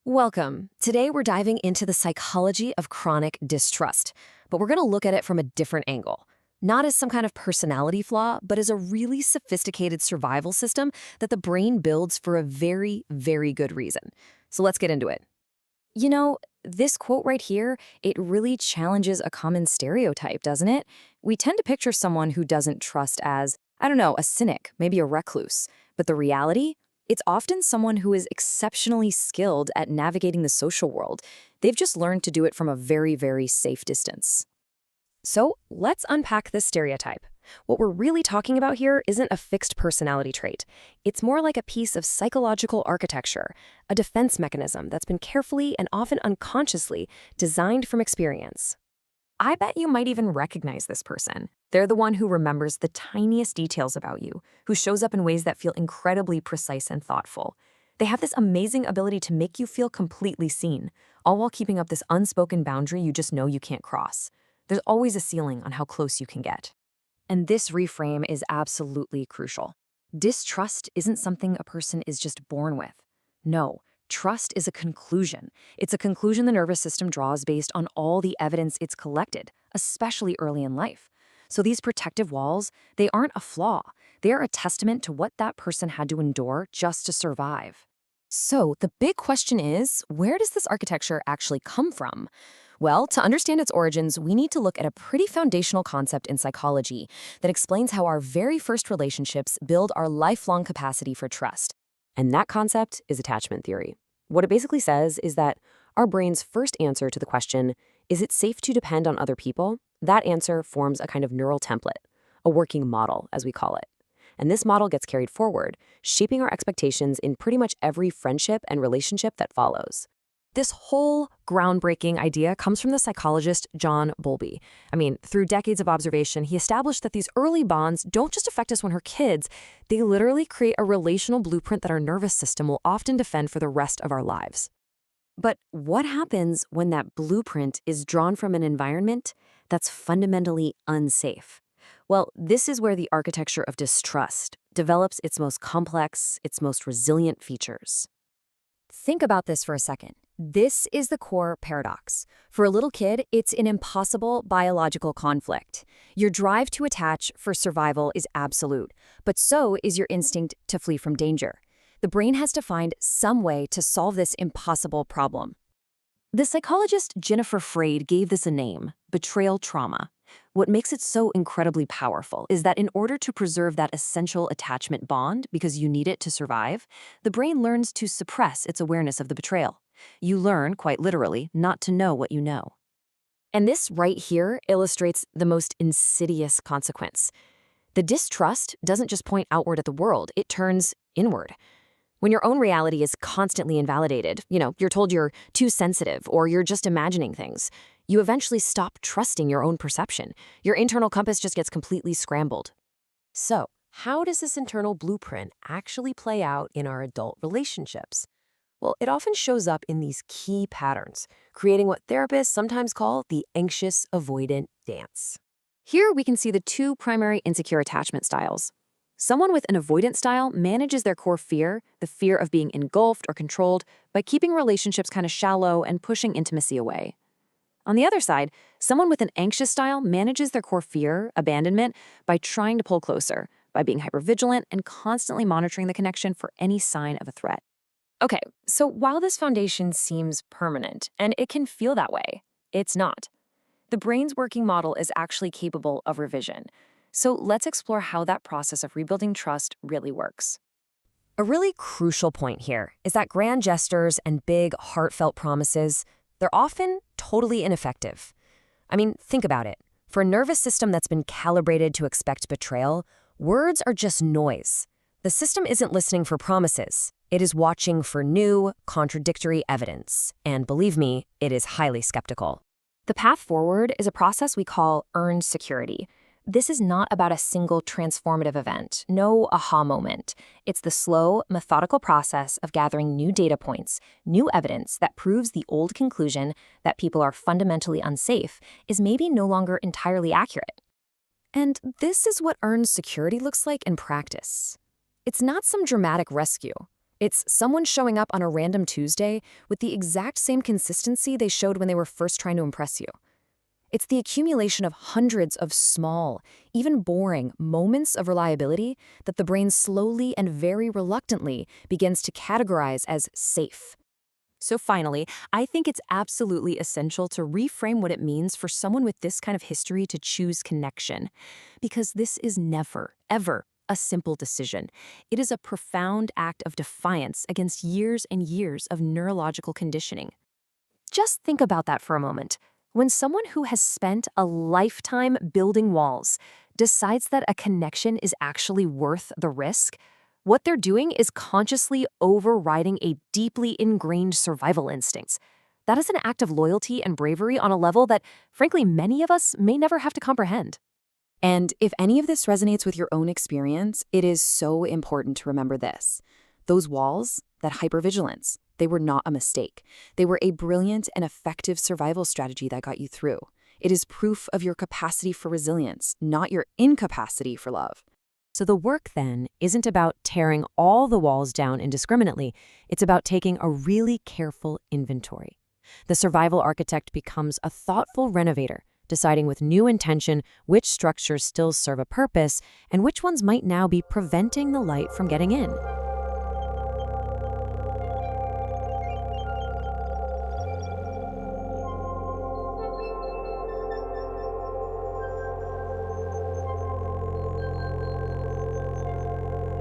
Welcome. Today we're diving into the psychology of chronic distrust, but we're going to look at it from a different angle. Not as some kind of personality flaw, but as a really sophisticated survival system that the brain builds for a very, very good reason. So let's get into it. This quote right here, it really challenges a common stereotype, doesn't it? We tend to picture someone who doesn't trust as, a cynic, maybe a recluse. But the reality? It's often someone who is exceptionally skilled at navigating the social world. They've just learned to do it from a very, very safe distance. So let's unpack this stereotype. What we're really talking about here isn't a fixed personality trait. It's more like a piece of psychological architecture, a defense mechanism that's been carefully and often unconsciously designed from experience. I bet you might even recognize this person. They're the one who remembers the tiniest details about you, who shows up in ways that feel incredibly precise and thoughtful. They have this amazing ability to make you feel completely seen, all while keeping up this unspoken boundary you just know you can't cross. There's always a ceiling on how close you can get. And this reframe is absolutely crucial. Distrust isn't something a person is just born with. No. Trust is a conclusion. It's a conclusion the nervous system draws based on all the evidence it's collected, especially early in life. So these protective walls, they aren't a flaw. They are a testament to what that person had to endure just to survive. So the big question is, where does this architecture actually come from? Well, to understand its origins, we need to look at a pretty foundational concept in psychology that explains how our very first relationships build our lifelong capacity for trust. And that concept is attachment theory. What it basically says is that our brain's first answer to the question, is it safe to depend on other people? That answer forms a kind of neural template, a working model, as we call it. And this model gets carried forward, shaping our expectations in pretty much every friendship and relationship that follows. This whole groundbreaking idea comes from the psychologist John Bowlby. Through decades of observation, he established that these early bonds don't just affect us when we're kids, they literally create a relational blueprint that our nervous system will often defend for the rest of our lives. But what happens when that blueprint is drawn from an environment that's fundamentally unsafe? Well, this is where the architecture of distrust develops its most complex, its most resilient features. Think about this for a second. This is the core paradox. For a little kid, it's an impossible biological conflict. Your drive to attach for survival is absolute, but so is your instinct to flee from danger. The brain has to find some way to solve this impossible problem. The psychologist Jennifer Freyd gave this a name, betrayal trauma. What makes it so incredibly powerful is that in order to preserve that essential attachment bond, because you need it to survive, the brain learns to suppress its awareness of the betrayal. You learn, quite literally, not to know what you know. And this right here illustrates the most insidious consequence. The distrust doesn't just point outward at the world, it turns inward. When your own reality is constantly invalidated, you're told you're too sensitive or you're just imagining things, you eventually stop trusting your own perception. Your internal compass just gets completely scrambled. So, how does this internal blueprint actually play out in our adult relationships? Well, it often shows up in these key patterns, creating what therapists sometimes call the anxious avoidant dance. Here we can see the two primary insecure attachment styles. Someone with an avoidant style manages their core fear, the fear of being engulfed or controlled, by keeping relationships kind of shallow and pushing intimacy away. On the other side, someone with an anxious style manages their core fear, abandonment, by trying to pull closer, by being hypervigilant and constantly monitoring the connection for any sign of a threat. Okay, so while this foundation seems permanent, and it can feel that way, it's not. The brain's working model is actually capable of revision. So let's explore how that process of rebuilding trust really works. A really crucial point here is that grand gestures and big, heartfelt promises, they're often totally ineffective. Think about it. For a nervous system that's been calibrated to expect betrayal, words are just noise. The system isn't listening for promises. It is watching for new, contradictory evidence. And believe me, it is highly skeptical. The path forward is a process we call earned security. This is not about a single transformative event, no aha moment. It's the slow, methodical process of gathering new data points, new evidence that proves the old conclusion that people are fundamentally unsafe is maybe no longer entirely accurate. And this is what earned security looks like in practice. It's not some dramatic rescue. It's someone showing up on a random Tuesday with the exact same consistency they showed when they were first trying to impress you. It's the accumulation of hundreds of small, even boring moments of reliability that the brain slowly and very reluctantly begins to categorize as safe. So finally, I think it's absolutely essential to reframe what it means for someone with this kind of history to choose connection. Because this is never, ever a simple decision. It is a profound act of defiance against years and years of neurological conditioning. Just think about that for a moment. When someone who has spent a lifetime building walls decides that a connection is actually worth the risk, what they're doing is consciously overriding a deeply ingrained survival instinct. That is an act of loyalty and bravery on a level that, frankly, many of us may never have to comprehend. And if any of this resonates with your own experience, it is so important to remember this. Those walls, that hypervigilance, they were not a mistake. They were a brilliant and effective survival strategy that got you through. It is proof of your capacity for resilience, not your incapacity for love. So the work, then, isn't about tearing all the walls down indiscriminately. It's about taking a really careful inventory. The survival architect becomes a thoughtful renovator, deciding with new intention which structures still serve a purpose and which ones might now be preventing the light from getting in.